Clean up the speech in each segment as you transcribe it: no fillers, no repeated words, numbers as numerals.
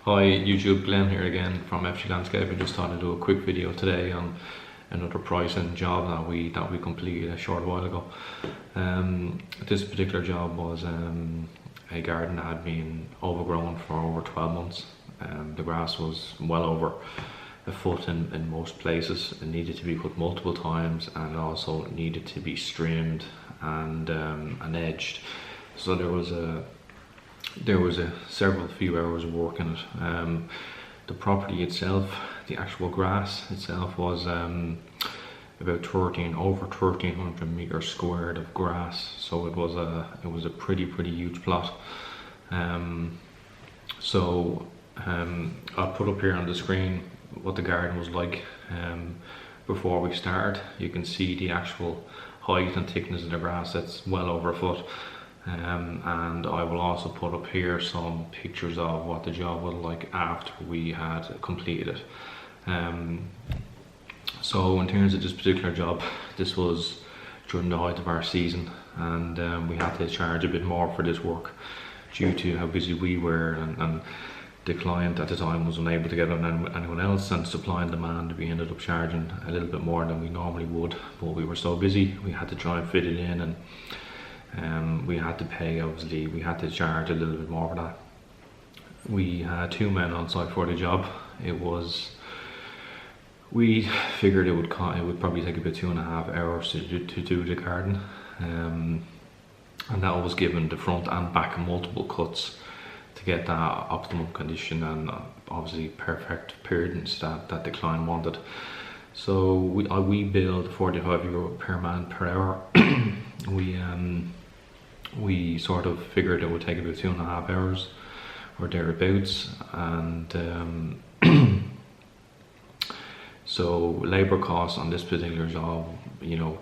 Hi YouTube, Glenn here again from Ep.2 Landscape. I just thought I'd do a quick video today on another pricing job that we completed a short while ago. This particular job was a garden that had been overgrown for over 12 months. The grass was well over a foot in most places. It needed to be cut multiple times and also needed to be streamed and edged. So there was a few hours of work in it. The property itself, the actual grass itself, was about over 1,300 meters squared of grass. So it was a pretty huge plot. I'll put up here on the screen what the garden was like before we started. You can see the actual height and thickness of the grass. That's well over a foot. And I will also put up here some pictures of what the job was like after we had completed it. So in terms of this particular job, this was during the height of our season, and we had to charge a bit more for this work due to how busy we were, and the client at the time was unable to get on anyone else, and supply and demand, we ended up charging a little bit more than we normally would, but we were so busy we had to try and fit it in, and we had to pay, obviously, we had to charge a little bit more for that. We had 2 men on site for the job. We figured it would probably take about 2.5 hours to do the garden, and that was given the front and back multiple cuts to get that optimum condition and obviously perfect appearance that the client wanted. So we billed €45 per man per hour. We sort of figured it would take about 2.5 hours or thereabouts, and so labour costs on this particular job, you know,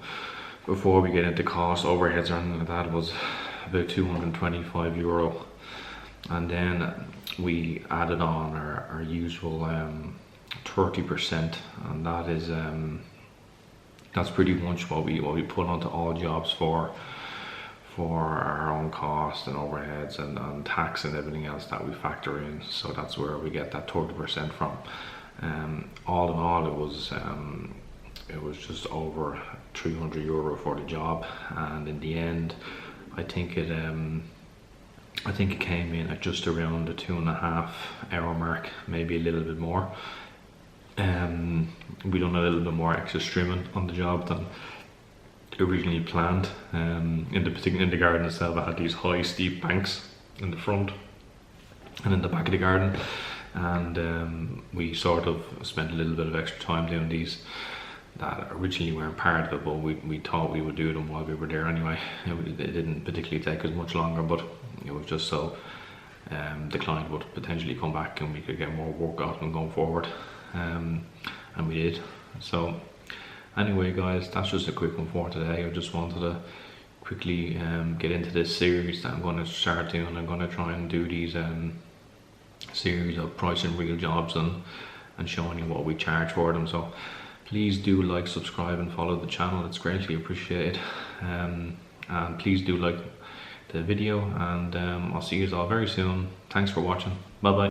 before we get into costs, overheads or anything like that, was about €225, and then we added on our usual 30%, and that is that's pretty much what we put onto all jobs for our own costs and overheads and tax and everything else that we factor in. So that's where we get that 30% from. All in all, it was just over €300 for the job, and in the end, I think it came in at just around the 2.5 hour mark, maybe a little bit more. We done a little bit more extra trimming on the job than originally planned. In the garden itself, I had these high steep banks in the front and in the back of the garden, and we sort of spent a little bit of extra time doing these that originally weren't part of it, but we thought we would do them while we were there anyway. It didn't particularly take us much longer, but it was just so the client would potentially come back and we could get more work out of them going forward, and we did. So anyway guys, that's just a quick one for today. I just wanted to quickly get into this series that I'm going to start doing. I'm going to try and do these series of pricing real jobs and showing you what we charge for them. So please do like, subscribe and follow the channel. It's greatly appreciated, and please do like the video, and I'll see you all very soon. Thanks for watching. Bye bye.